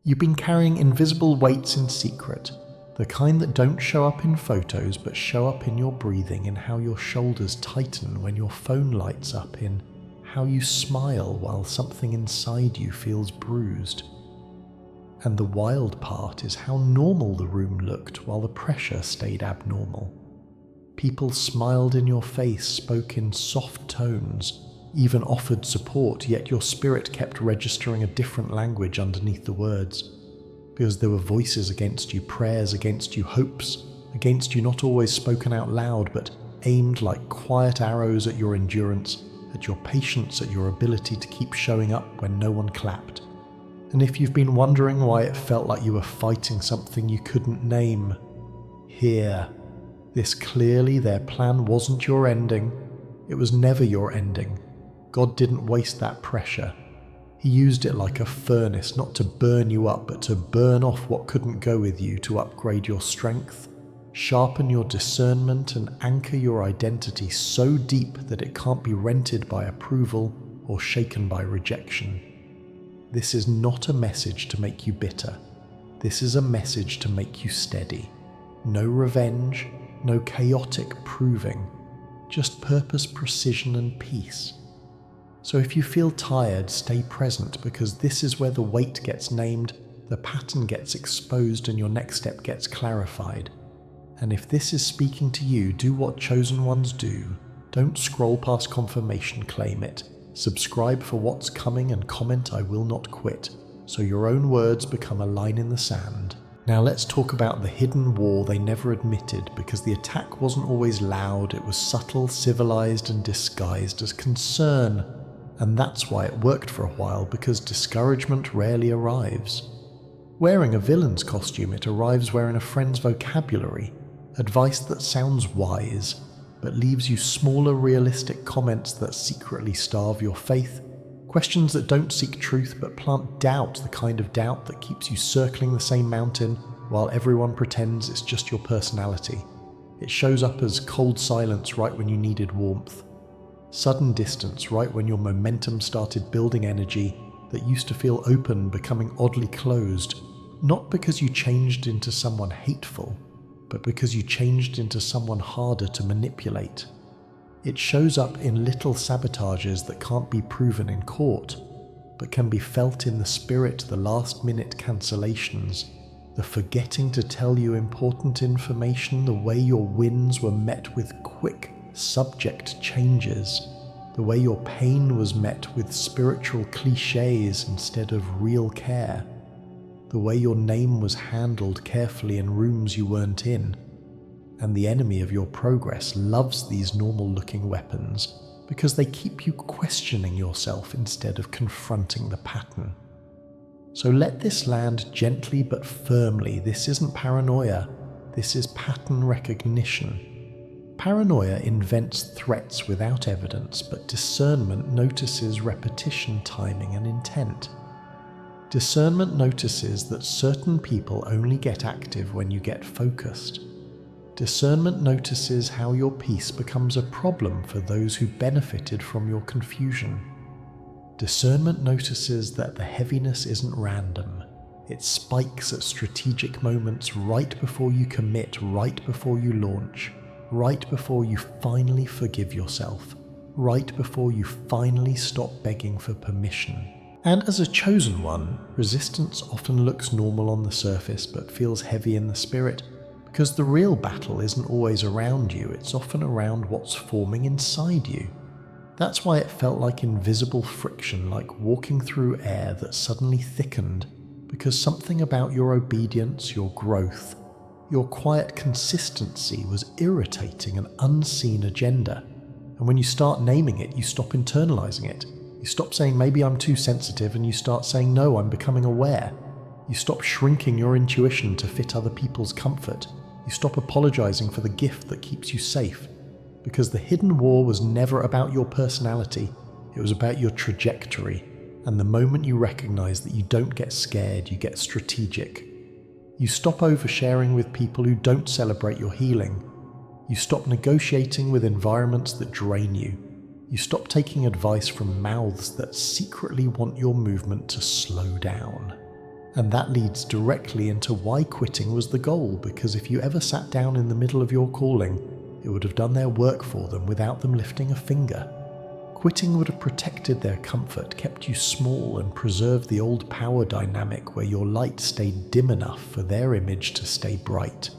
You've been carrying invisible weights in secret, the kind that don't show up in photos but show up in your breathing, in how your shoulders tighten when your phone lights up, in how you smile while something inside you feels bruised. And the wild part is how normal the room looked while the pressure stayed abnormal. People smiled in your face, spoke in soft tones, even offered support, yet your spirit kept registering a different language underneath the words. Because there were voices against you, prayers against you, hopes against you, not always spoken out loud, but aimed like quiet arrows at your endurance, at your patience, at your ability to keep showing up when no one clapped. And if you've been wondering why it felt like you were fighting something you couldn't name, here. This clearly, their plan wasn't your ending. It was never your ending. God didn't waste that pressure. He used it like a furnace, not to burn you up, but to burn off what couldn't go with you, to upgrade your strength, sharpen your discernment, and anchor your identity so deep that it can't be rented by approval or shaken by rejection. This is not a message to make you bitter. This is a message to make you steady. No revenge, no chaotic proving, just purpose, precision, and peace. So if you feel tired, stay present, because this is where the weight gets named, the pattern gets exposed, and your next step gets clarified. And if this is speaking to you, do what chosen ones do. Don't scroll past confirmation, claim it. Subscribe for what's coming and comment "I will not quit," so your own words become a line in the sand. Now let's talk about the hidden war they never admitted, because the attack wasn't always loud, it was subtle, civilized, and disguised as concern. And that's why it worked for a while, because discouragement rarely arrives wearing a villain's costume, it arrives wearing a friend's vocabulary, advice that sounds wise, but leaves you smaller, realistic comments that secretly starve your faith, questions that don't seek truth but plant doubt, the kind of doubt that keeps you circling the same mountain while everyone pretends it's just your personality. It shows up as cold silence right when you needed warmth, sudden distance right when your momentum started building, energy that used to feel open becoming oddly closed, not because you changed into someone hateful, but because you changed into someone harder to manipulate. It shows up in little sabotages that can't be proven in court, but can be felt in the spirit, the last-minute cancellations, the forgetting to tell you important information, the way your wins were met with quick subject changes, the way your pain was met with spiritual cliches instead of real care, the way your name was handled carefully in rooms you weren't in. And the enemy of your progress loves these normal-looking weapons because they keep you questioning yourself instead of confronting the pattern. So let this land gently but firmly. This isn't paranoia, this is pattern recognition. Paranoia invents threats without evidence, but discernment notices repetition, timing, and intent. Discernment notices that certain people only get active when you get focused. Discernment notices how your peace becomes a problem for those who benefited from your confusion. Discernment notices that the heaviness isn't random. It spikes at strategic moments right before you commit, right before you launch, right before you finally forgive yourself, right before you finally stop begging for permission. And as a chosen one, resistance often looks normal on the surface but feels heavy in the spirit, because the real battle isn't always around you, it's often around what's forming inside you. That's why it felt like invisible friction, like walking through air that suddenly thickened, because something about your obedience, your growth, your quiet consistency was irritating an unseen agenda. And when you start naming it, you stop internalizing it. You stop saying, maybe I'm too sensitive, and you start saying, no, I'm becoming aware. You stop shrinking your intuition to fit other people's comfort. You stop apologizing for the gift that keeps you safe. Because the hidden war was never about your personality, it was about your trajectory. And the moment you recognize that you don't get scared, you get strategic. You stop oversharing with people who don't celebrate your healing. You stop negotiating with environments that drain you. You stop taking advice from mouths that secretly want your movement to slow down. And that leads directly into why quitting was the goal, because if you ever sat down in the middle of your calling, it would have done their work for them without them lifting a finger. Quitting would have protected their comfort, kept you small, and preserved the old power dynamic where your light stayed dim enough for their image to stay bright.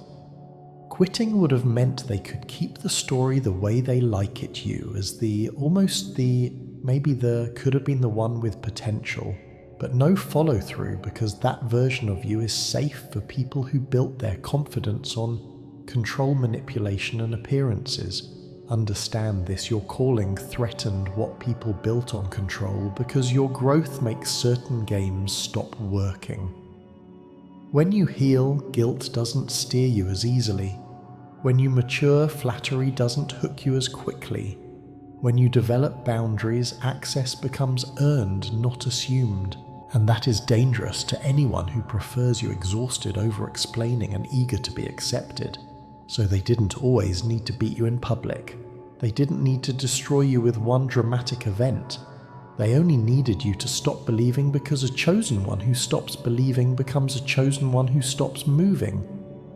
Quitting would have meant they could keep the story the way they like it you, as maybe the could have been the one with potential, but no follow through, because that version of you is safe for people who built their confidence on control, manipulation, and appearances. Understand this: your calling threatened what people built on control, because your growth makes certain games stop working. When you heal, guilt doesn't steer you as easily. When you mature, flattery doesn't hook you as quickly. When you develop boundaries, access becomes earned, not assumed. And that is dangerous to anyone who prefers you exhausted, over-explaining, and eager to be accepted. So they didn't always need to beat you in public. They didn't need to destroy you with one dramatic event. They only needed you to stop believing, because a chosen one who stops believing becomes a chosen one who stops moving.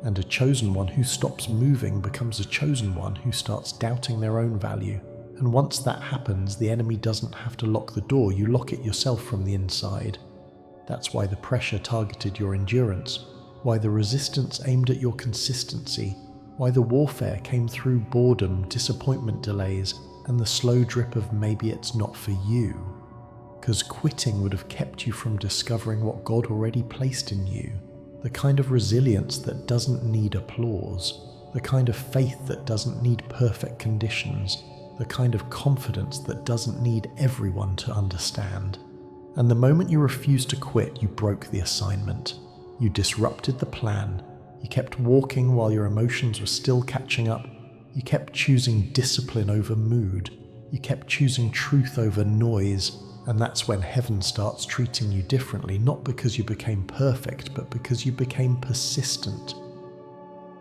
And a chosen one who stops moving becomes a chosen one who starts doubting their own value. And once that happens, the enemy doesn't have to lock the door, you lock it yourself from the inside. That's why the pressure targeted your endurance, why the resistance aimed at your consistency, why the warfare came through boredom, disappointment delays, and the slow drip of maybe it's not for you. Because quitting would have kept you from discovering what God already placed in you, the kind of resilience that doesn't need applause, the kind of faith that doesn't need perfect conditions, the kind of confidence that doesn't need everyone to understand. And the moment you refused to quit, you broke the assignment. You disrupted the plan. You kept walking while your emotions were still catching up. You kept choosing discipline over mood. You kept choosing truth over noise. And that's when heaven starts treating you differently, not because you became perfect, but because you became persistent.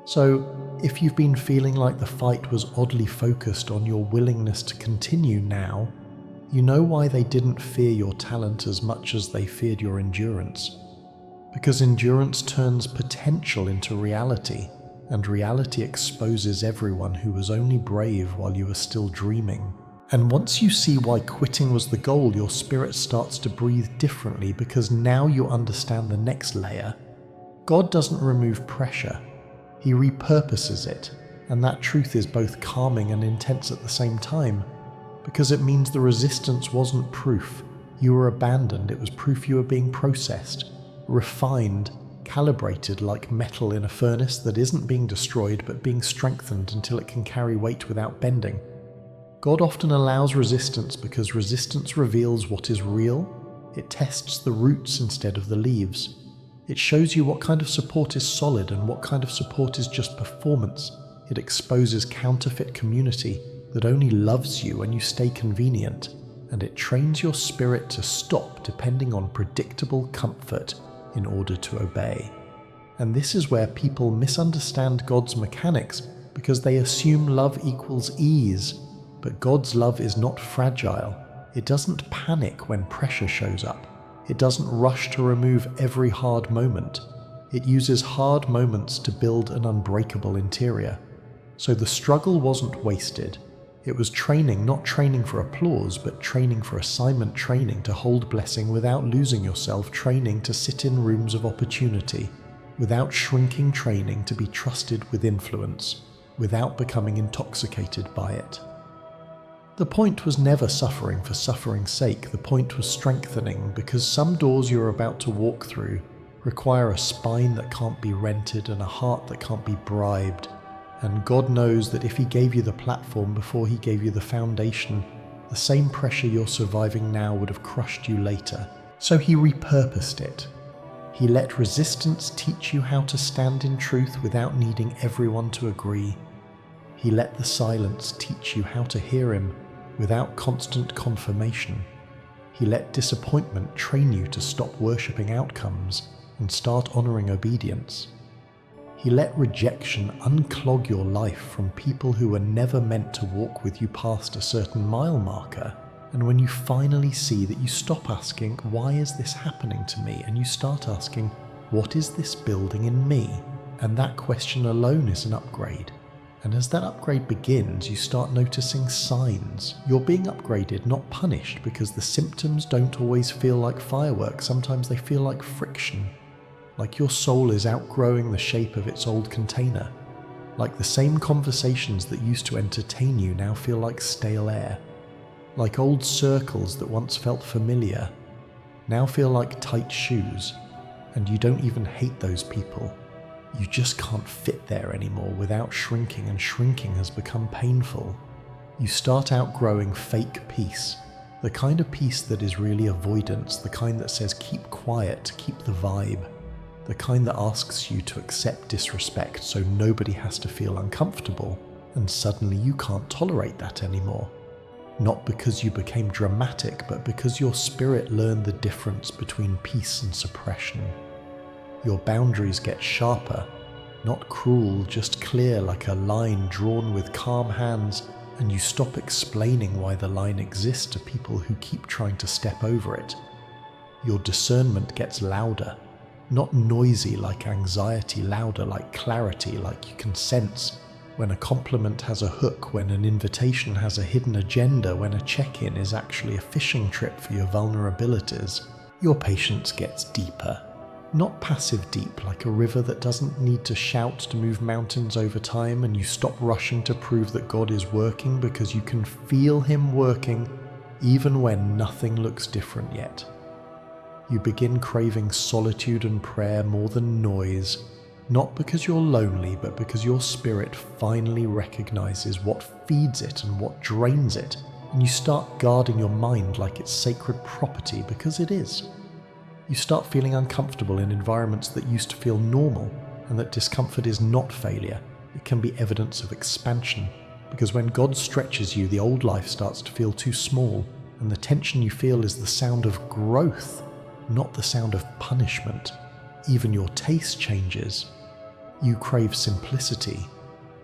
So, if you've been feeling like the fight was oddly focused on your willingness to continue now, you know why they didn't fear your talent as much as they feared your endurance. Because endurance turns potential into reality, and reality exposes everyone who was only brave while you were still dreaming. And once you see why quitting was the goal, your spirit starts to breathe differently, because now you understand the next layer. God doesn't remove pressure. He repurposes it, and that truth is both calming and intense at the same time, because it means the resistance wasn't proof you were abandoned, it was proof you were being processed, refined, calibrated like metal in a furnace that isn't being destroyed but being strengthened until it can carry weight without bending. God often allows resistance because resistance reveals what is real. It tests the roots instead of the leaves. It shows you what kind of support is solid and what kind of support is just performance. It exposes counterfeit community that only loves you when you stay convenient, and it trains your spirit to stop depending on predictable comfort in order to obey. And this is where people misunderstand God's mechanics, because they assume love equals ease. But God's love is not fragile. It doesn't panic when pressure shows up. It doesn't rush to remove every hard moment. It uses hard moments to build an unbreakable interior. So the struggle wasn't wasted. It was training, not training for applause, but training for assignment, training to hold blessing without losing yourself, training to sit in rooms of opportunity, without shrinking, training to be trusted with influence, without becoming intoxicated by it. The point was never suffering for suffering's sake. The point was strengthening, because some doors you're about to walk through require a spine that can't be rented and a heart that can't be bribed. And God knows that if He gave you the platform before He gave you the foundation, the same pressure you're surviving now would have crushed you later. So He repurposed it. He let resistance teach you how to stand in truth without needing everyone to agree. He let the silence teach you how to hear Him without constant confirmation. He let disappointment train you to stop worshipping outcomes and start honoring obedience. He let rejection unclog your life from people who were never meant to walk with you past a certain mile marker, And when you finally see that, you stop asking, why is this happening to me? And you start asking, what is this building in me? And that question alone is an upgrade. And as that upgrade begins, you start noticing signs. You're being upgraded, not punished, because the symptoms don't always feel like fireworks. Sometimes they feel like friction. Like your soul is outgrowing the shape of its old container. Like the same conversations that used to entertain you now feel like stale air. Like old circles that once felt familiar now feel like tight shoes. And you don't even hate those people. You just can't fit there anymore without shrinking, and shrinking has become painful. You start outgrowing fake peace, the kind of peace that is really avoidance, the kind that says keep quiet, keep the vibe, the kind that asks you to accept disrespect so nobody has to feel uncomfortable, and suddenly you can't tolerate that anymore. Not because you became dramatic, but because your spirit learned the difference between peace and suppression. Your boundaries get sharper, not cruel, just clear like a line drawn with calm hands, and you stop explaining why the line exists to people who keep trying to step over it. Your discernment gets louder, not noisy like anxiety, louder like clarity, like you can sense when a compliment has a hook, when an invitation has a hidden agenda, when a check-in is actually a fishing trip for your vulnerabilities. Your patience gets deeper. Not passive deep, like a river that doesn't need to shout to move mountains over time, and you stop rushing to prove that God is working because you can feel Him working even when nothing looks different yet. You begin craving solitude and prayer more than noise, not because you're lonely, but because your spirit finally recognizes what feeds it and what drains it, and you start guarding your mind like it's sacred property, because it is. You start feeling uncomfortable in environments that used to feel normal, and that discomfort is not failure. It can be evidence of expansion, because when God stretches you, the old life starts to feel too small, and the tension you feel is the sound of growth, not the sound of punishment. Even your taste changes. You crave simplicity.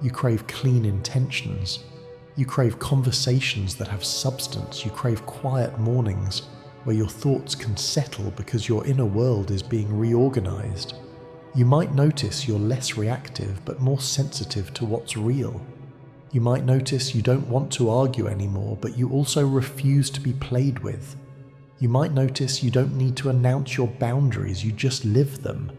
You crave clean intentions. You crave conversations that have substance. You crave quiet mornings where your thoughts can settle because your inner world is being reorganized. You might notice you're less reactive but more sensitive to what's real. You might notice you don't want to argue anymore, but you also refuse to be played with. You might notice you don't need to announce your boundaries, you just live them.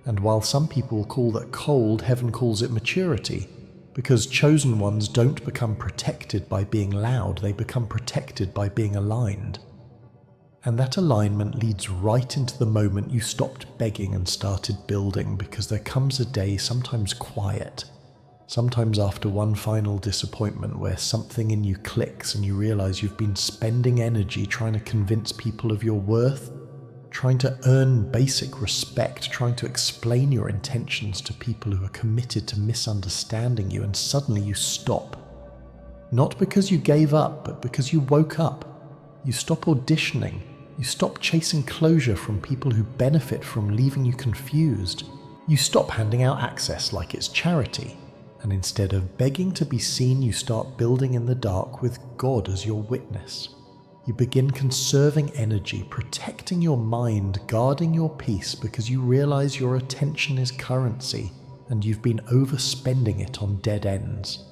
And while some people call that cold, heaven calls it maturity, because chosen ones don't become protected by being loud, they become protected by being aligned. And that alignment leads right into the moment you stopped begging and started building, because there comes a day, sometimes quiet, sometimes after one final disappointment, where something in you clicks and you realize you've been spending energy trying to convince people of your worth, trying to earn basic respect, trying to explain your intentions to people who are committed to misunderstanding you, and suddenly you stop. Not because you gave up, but because you woke up. You stop auditioning. You stop chasing closure from people who benefit from leaving you confused. You stop handing out access like it's charity. And instead of begging to be seen, you start building in the dark with God as your witness. You begin conserving energy, protecting your mind, guarding your peace, because you realize your attention is currency and you've been overspending it on dead ends.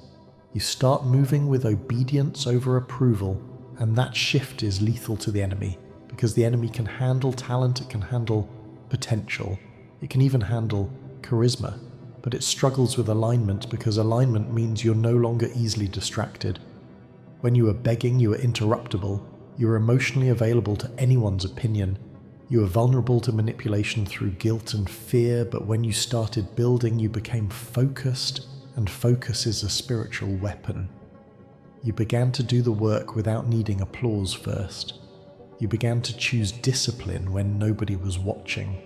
You start moving with obedience over approval, and that shift is lethal to the enemy, because the enemy can handle talent, it can handle potential, it can even handle charisma, but it struggles with alignment, because alignment means you're no longer easily distracted. When you are begging, you are interruptible, you are emotionally available to anyone's opinion, you are vulnerable to manipulation through guilt and fear, but when you started building, you became focused, and focus is a spiritual weapon. You began to do the work without needing applause first. You began to choose discipline when nobody was watching.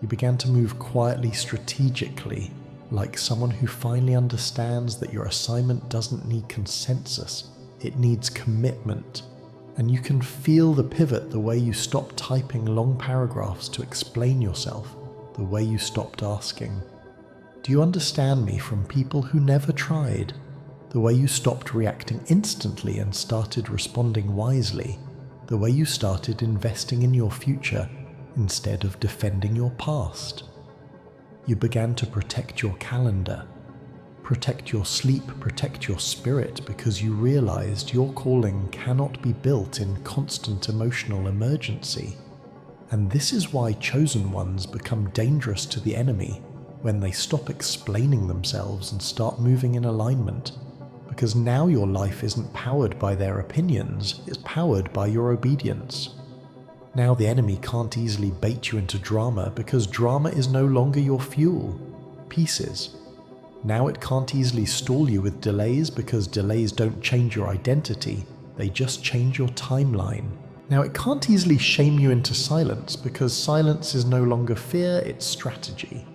You began to move quietly, strategically, like someone who finally understands that your assignment doesn't need consensus, it needs commitment. And you can feel the pivot the way you stopped typing long paragraphs to explain yourself, the way you stopped asking, "Do you understand me?" from people who never tried. the way you stopped reacting instantly and started responding wisely, the way you started investing in your future instead of defending your past. You began to protect your calendar, protect your sleep, protect your spirit, because you realized your calling cannot be built in constant emotional emergency. And this is why chosen ones become dangerous to the enemy when they stop explaining themselves and start moving in alignment, because now your life isn't powered by their opinions, it's powered by your obedience. Now the enemy can't easily bait you into drama because drama is no longer your fuel. Peace is. Now it can't easily stall you with delays because delays don't change your identity, they just change your timeline. Now it can't easily shame you into silence because silence is no longer fear, it's strategy.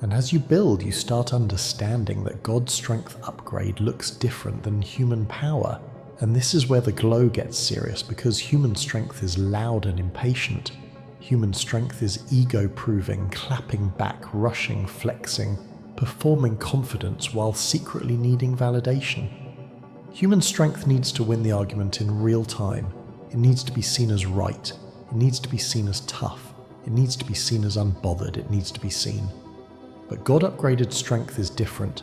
And as you build, you start understanding that God's strength upgrade looks different than human power. And this is where the glow gets serious, because human strength is loud and impatient. Human strength is ego-proving, clapping back, rushing, flexing, performing confidence while secretly needing validation. Human strength needs to win the argument in real time. It needs to be seen as right. It needs to be seen as tough. It needs to be seen as unbothered. It needs to be seen. But God-upgraded strength is different.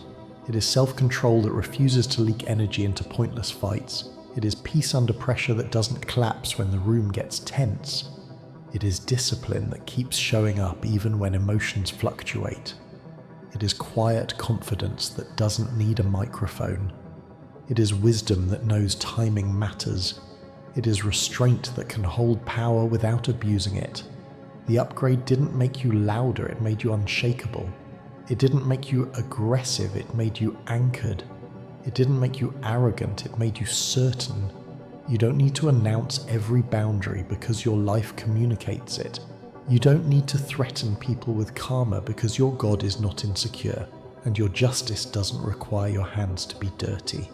It is self-control that refuses to leak energy into pointless fights. It is peace under pressure that doesn't collapse when the room gets tense. It is discipline that keeps showing up even when emotions fluctuate. It is quiet confidence that doesn't need a microphone. It is wisdom that knows timing matters. It is restraint that can hold power without abusing it. The upgrade didn't make you louder, it made you unshakable. It didn't make you aggressive, it made you anchored. It didn't make you arrogant, it made you certain. You don't need to announce every boundary because your life communicates it. You don't need to threaten people with karma because your God is not insecure, and your justice doesn't require your hands to be dirty.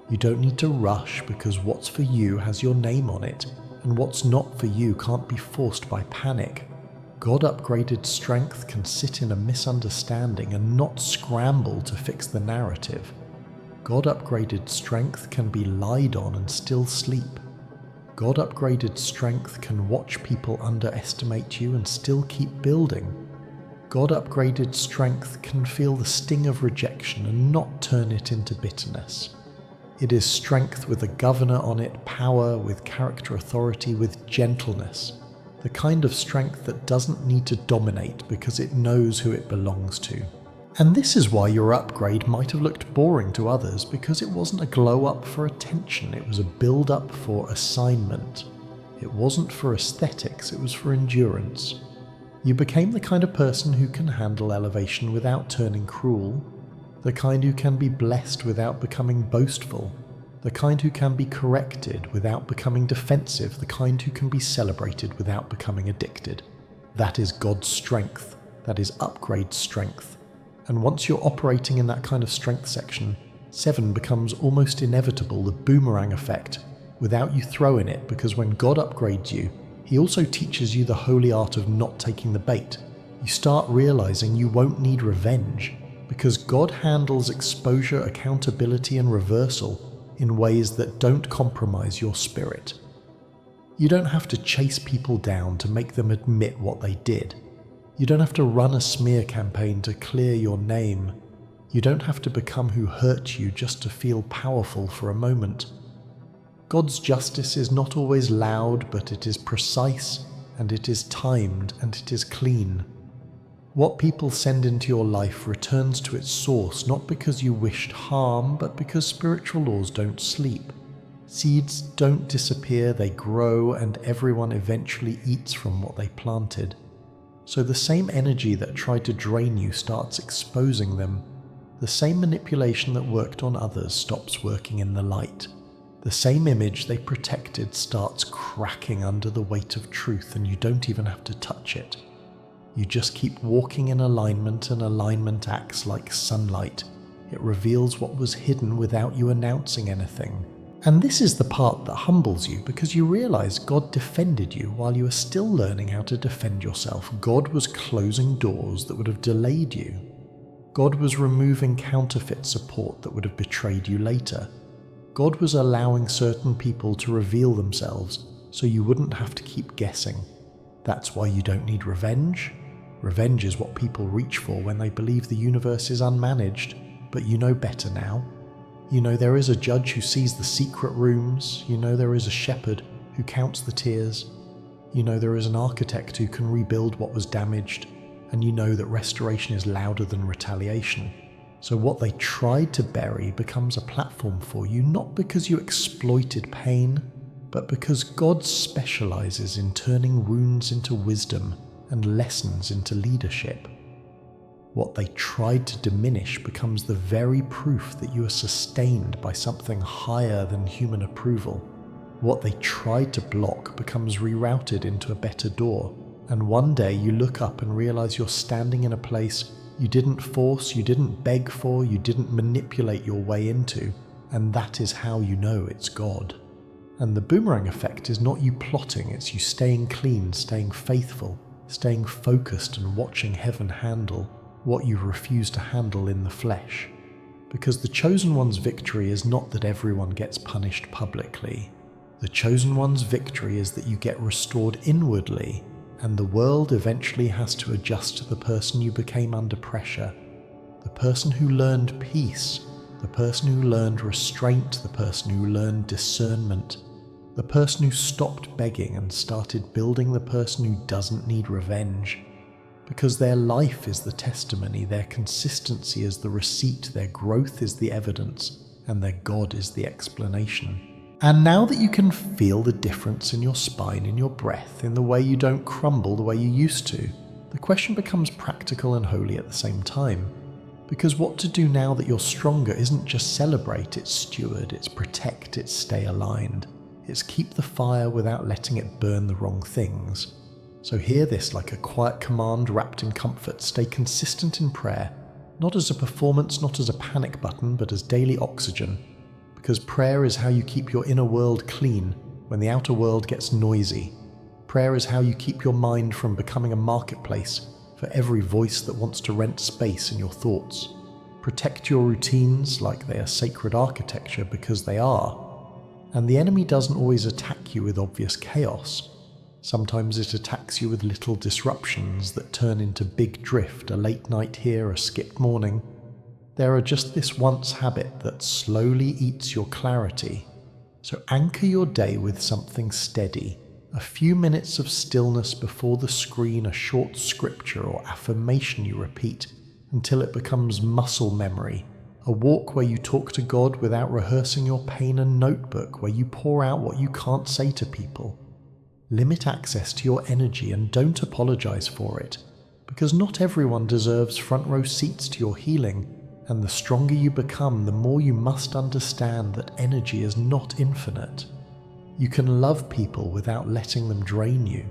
You don't need to rush because what's for you has your name on it, and what's not for you can't be forced by panic. God-upgraded strength can sit in a misunderstanding and not scramble to fix the narrative. God-upgraded strength can be lied on and still sleep. God-upgraded strength can watch people underestimate you and still keep building. God-upgraded strength can feel the sting of rejection and not turn it into bitterness. It is strength with a governor on it, power with character authority, with gentleness. The kind of strength that doesn't need to dominate because it knows who it belongs to. And this is why your upgrade might have looked boring to others, because it wasn't a glow up for attention, it was a build up for assignment. It wasn't for aesthetics, it was for endurance. You became the kind of person who can handle elevation without turning cruel, the kind who can be blessed without becoming boastful, the kind who can be corrected without becoming defensive, the kind who can be celebrated without becoming addicted. That is God's strength. That is upgrade strength. And once you're operating in that kind of strength section, 7 becomes almost inevitable, the boomerang effect, without you throwing it, because when God upgrades you, He also teaches you the holy art of not taking the bait. You start realizing you won't need revenge, because God handles exposure, accountability, and reversal in ways that don't compromise your spirit. You don't have to chase people down to make them admit what they did. You don't have to run a smear campaign to clear your name. You don't have to become who hurt you just to feel powerful for a moment. God's justice is not always loud, but it is precise, and it is timed, and it is clean. What people send into your life returns to its source, not because you wished harm, but because spiritual laws don't sleep. Seeds don't disappear, they grow, and everyone eventually eats from what they planted. So the same energy that tried to drain you starts exposing them. The same manipulation that worked on others stops working in the light. The same image they protected starts cracking under the weight of truth, and you don't even have to touch it. You just keep walking in alignment, and alignment acts like sunlight. It reveals what was hidden without you announcing anything. And this is the part that humbles you, because you realize God defended you while you were still learning how to defend yourself. God was closing doors that would have delayed you. God was removing counterfeit support that would have betrayed you later. God was allowing certain people to reveal themselves so you wouldn't have to keep guessing. That's why you don't need revenge. Revenge is what people reach for when they believe the universe is unmanaged, but you know better now. You know there is a judge who sees the secret rooms. You know there is a shepherd who counts the tears. You know there is an architect who can rebuild what was damaged. And you know that restoration is louder than retaliation. So what they tried to bury becomes a platform for you, not because you exploited pain, but because God specializes in turning wounds into wisdom and lessons into leadership. What they tried to diminish becomes the very proof that you are sustained by something higher than human approval. What they tried to block becomes rerouted into a better door, and one day you look up and realize you're standing in a place you didn't force, you didn't beg for, you didn't manipulate your way into, and that is how you know it's God. And the boomerang effect is not you plotting, it's you staying clean, staying faithful, staying focused and watching heaven handle what you refuse to handle in the flesh. Because the chosen one's victory is not that everyone gets punished publicly. The chosen one's victory is that you get restored inwardly, and the world eventually has to adjust to the person you became under pressure. The person who learned peace, the person who learned restraint, the person who learned discernment, the person who stopped begging and started building the person who doesn't need revenge. Because their life is the testimony, their consistency is the receipt, their growth is the evidence, and their God is the explanation. And now that you can feel the difference in your spine, in your breath, in the way you don't crumble the way you used to, the question becomes practical and holy at the same time. Because what to do now that you're stronger isn't just celebrate, it's steward, it's protect, it's stay aligned. It's keep the fire without letting it burn the wrong things. So hear this like a quiet command wrapped in comfort. Stay consistent in prayer, not as a performance, not as a panic button, but as daily oxygen. Because prayer is how you keep your inner world clean when the outer world gets noisy. Prayer is how you keep your mind from becoming a marketplace for every voice that wants to rent space in your thoughts. Protect your routines like they are sacred architecture, because they are. And the enemy doesn't always attack you with obvious chaos. Sometimes it attacks you with little disruptions that turn into big drift, a late night here, a skipped morning. There are just this once habit that slowly eats your clarity. So anchor your day with something steady. A few minutes of stillness before the screen, a short scripture or affirmation you repeat until it becomes muscle memory. A walk where you talk to God without rehearsing your pain, a notebook where you pour out what you can't say to people. Limit access to your energy and don't apologize for it, because not everyone deserves front row seats to your healing. And the stronger you become, the more you must understand that energy is not infinite. You can love people without letting them drain you.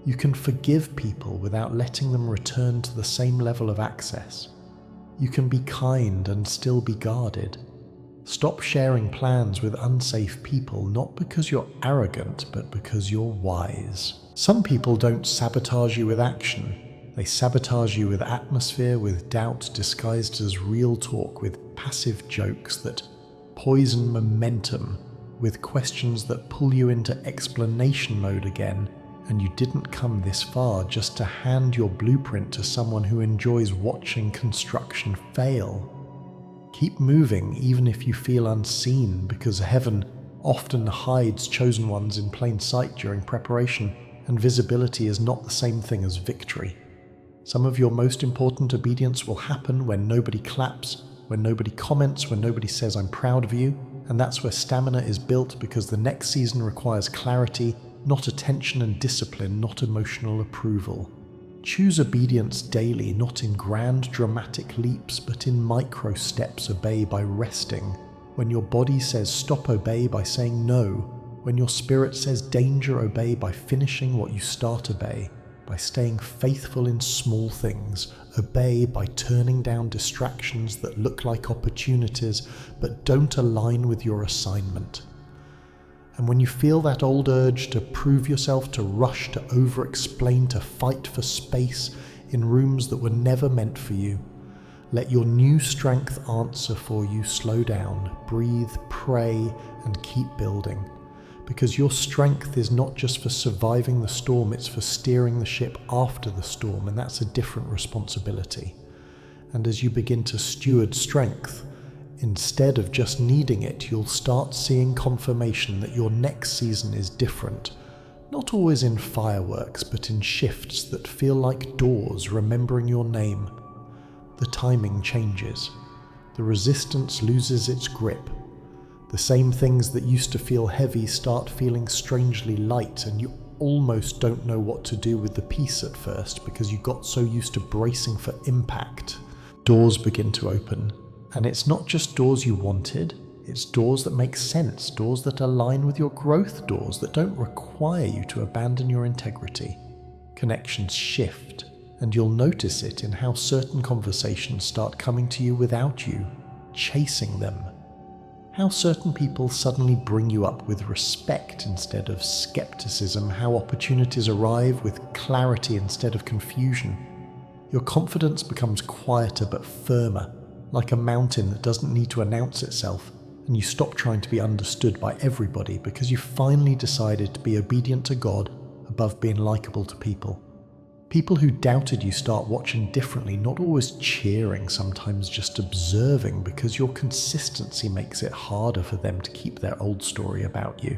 You can forgive people without letting them return to the same level of access. You can be kind and still be guarded. Stop sharing plans with unsafe people, not because you're arrogant, but because you're wise. Some people don't sabotage you with action. They sabotage you with atmosphere, with doubt disguised as real talk, with passive jokes that poison momentum, with questions that pull you into explanation mode again, and you didn't come this far just to hand your blueprint to someone who enjoys watching construction fail. Keep moving even if you feel unseen, because heaven often hides chosen ones in plain sight during preparation, and visibility is not the same thing as victory. Some of your most important obedience will happen when nobody claps, when nobody comments, when nobody says I'm proud of you, and that's where stamina is built, because the next season requires clarity, not attention and discipline, not emotional approval. Choose obedience daily, not in grand dramatic leaps, but in micro steps. Obey by resting. When your body says stop, obey by saying no. When your spirit says danger, obey by finishing what you start. Obey by staying faithful in small things. Obey by turning down distractions that look like opportunities but don't align with your assignment. And when you feel that old urge to prove yourself, to rush, to over-explain, to fight for space in rooms that were never meant for you, Let your new strength answer for you. Slow down, breathe, pray, and keep building. Because your strength is not just for surviving the storm, it's for steering the ship after the storm, and that's a different responsibility. And as you begin to steward strength, instead of just needing it, you'll start seeing confirmation that your next season is different. Not always in fireworks, but in shifts that feel like doors remembering your name. The timing changes. The resistance loses its grip. The same things that used to feel heavy start feeling strangely light, and you almost don't know what to do with the peace at first because you got so used to bracing for impact. Doors begin to open, and it's not just doors you wanted, it's doors that make sense, doors that align with your growth, doors that don't require you to abandon your integrity. Connections shift, and you'll notice it in how certain conversations start coming to you without you chasing them. How certain people suddenly bring you up with respect instead of skepticism, how opportunities arrive with clarity instead of confusion. Your confidence becomes quieter but firmer, like a mountain that doesn't need to announce itself, and you stop trying to be understood by everybody because you finally decided to be obedient to God above being likable to people. People who doubted you start watching differently, not always cheering, sometimes just observing, because your consistency makes it harder for them to keep their old story about you.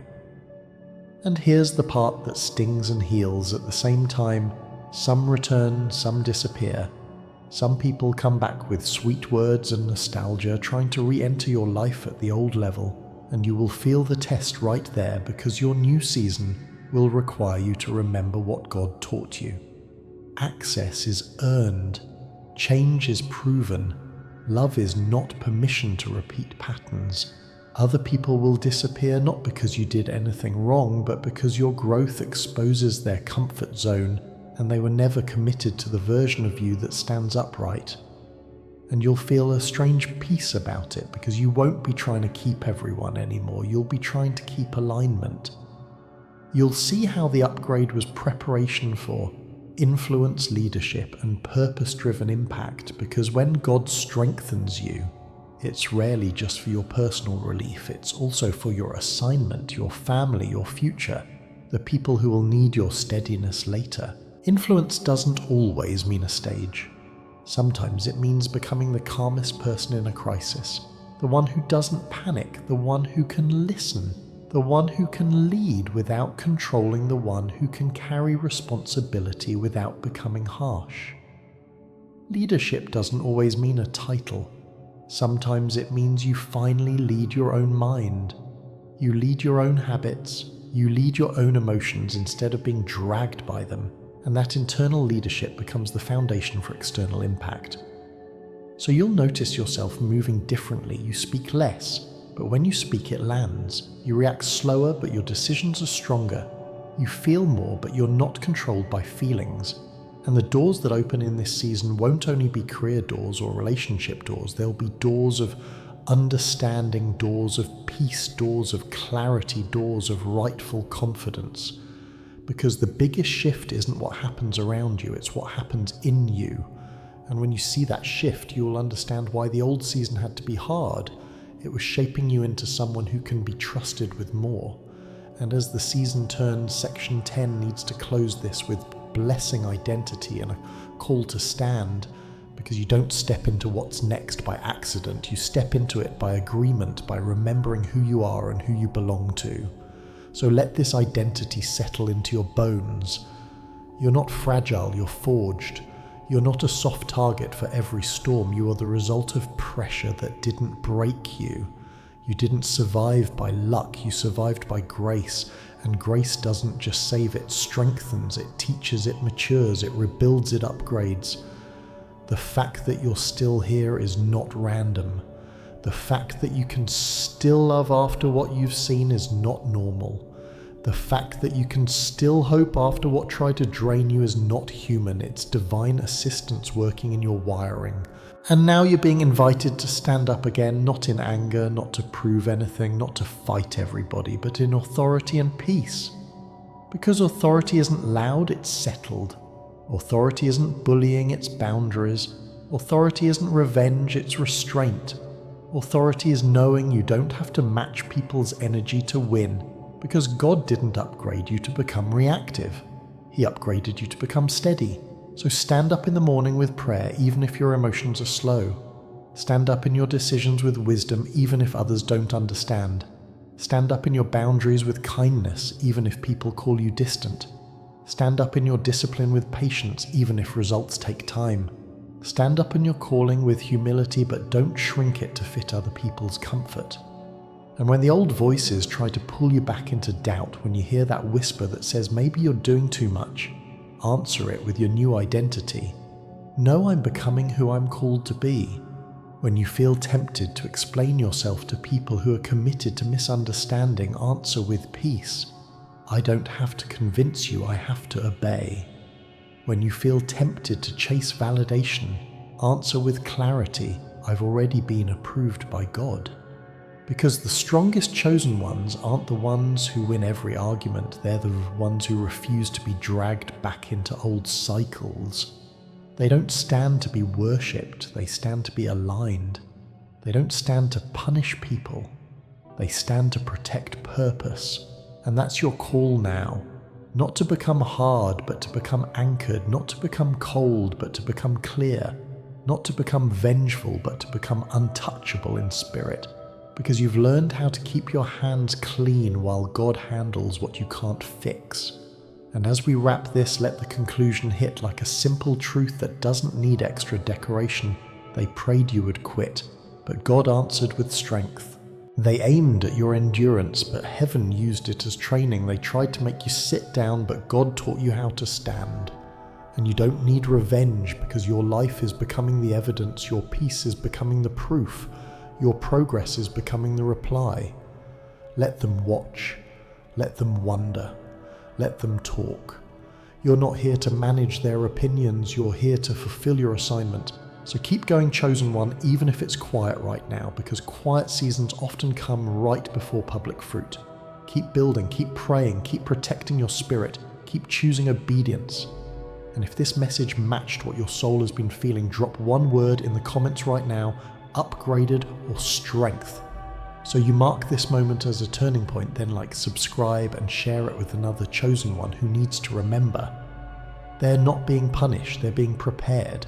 And here's the part that stings and heals at the same time. Some return, some disappear. Some people come back with sweet words and nostalgia, trying to re-enter your life at the old level, and you will feel the test right there because your new season will require you to remember what God taught you. Access is earned, change is proven, love is not permission to repeat patterns. Other people will disappear not because you did anything wrong, but because your growth exposes their comfort zone and they were never committed to the version of you that stands upright. And you'll feel a strange peace about it because you won't be trying to keep everyone anymore, you'll be trying to keep alignment. You'll see how the upgrade was preparation for influence, leadership, and purpose-driven impact, because when God strengthens you, it's rarely just for your personal relief, it's also for your assignment, your family, your future, the people who will need your steadiness later. Influence doesn't always mean a stage. Sometimes it means becoming the calmest person in a crisis, the one who doesn't panic, the one who can listen, the one who can lead without controlling, the one who can carry responsibility without becoming harsh. Leadership doesn't always mean a title. Sometimes it means you finally lead your own mind. You lead your own habits, you lead your own emotions instead of being dragged by them. And that internal leadership becomes the foundation for external impact. So you'll notice yourself moving differently. You speak less, but when you speak it lands. You react slower, but your decisions are stronger. You feel more, but you're not controlled by feelings. And the doors that open in this season won't only be career doors or relationship doors, they'll be doors of understanding, doors of peace, doors of clarity, doors of rightful confidence. Because the biggest shift isn't what happens around you, it's what happens in you. And when you see that shift, you'll understand why the old season had to be hard. It was shaping you into someone who can be trusted with more. And as the season turns, Section 10 needs to close this with blessing identity and a call to stand, because you don't step into what's next by accident. You step into it by agreement, by remembering who you are and who you belong to. So let this identity settle into your bones. You're not fragile, you're forged. You're not a soft target for every storm. You are the result of pressure that didn't break you. You didn't survive by luck, you survived by grace. And grace doesn't just save, it strengthens, it teaches, it matures, it rebuilds, it upgrades. The fact that you're still here is not random. The fact that you can still love after what you've seen is not normal. The fact that you can still hope after what tried to drain you is not human. It's divine assistance working in your wiring. And now you're being invited to stand up again, not in anger, not to prove anything, not to fight everybody, but in authority and peace. Because authority isn't loud, it's settled. Authority isn't bullying, it's boundaries. Authority isn't revenge, it's restraint. Authority is knowing you don't have to match people's energy to win, because God didn't upgrade you to become reactive. He upgraded you to become steady. So stand up in the morning with prayer even if your emotions are slow. Stand up in your decisions with wisdom even if others don't understand. Stand up in your boundaries with kindness even if people call you distant. Stand up in your discipline with patience even if results take time. Stand up in your calling with humility, but don't shrink it to fit other people's comfort. And when the old voices try to pull you back into doubt, when you hear that whisper that says maybe you're doing too much, answer it with your new identity. Know I'm becoming who I'm called to be. When you feel tempted to explain yourself to people who are committed to misunderstanding, answer with peace. I don't have to convince you, I have to obey. When you feel tempted to chase validation, answer with clarity. I've already been approved by God. Because the strongest chosen ones aren't the ones who win every argument, they're the ones who refuse to be dragged back into old cycles. They don't stand to be worshipped, they stand to be aligned. They don't stand to punish people, they stand to protect purpose. And that's your call now. Not to become hard, but to become anchored, not to become cold, but to become clear, not to become vengeful, but to become untouchable in spirit, because you've learned how to keep your hands clean while God handles what you can't fix. And as we wrap this, let the conclusion hit like a simple truth that doesn't need extra decoration. They prayed you would quit, but God answered with strength. They aimed at your endurance, but heaven used it as training. They tried to make you sit down, but God taught you how to stand. And you don't need revenge, because your life is becoming the evidence, your peace is becoming the proof, your progress is becoming the reply. Let them watch, let them wonder, let them talk. You're not here to manage their opinions, you're here to fulfill your assignment. So keep going, chosen one, even if it's quiet right now, because quiet seasons often come right before public fruit. Keep building, keep praying, keep protecting your spirit, keep choosing obedience. And if this message matched what your soul has been feeling, drop one word in the comments right now, upgraded or strength. So you mark this moment as a turning point, then subscribe and share it with another chosen one who needs to remember. They're not being punished, they're being prepared.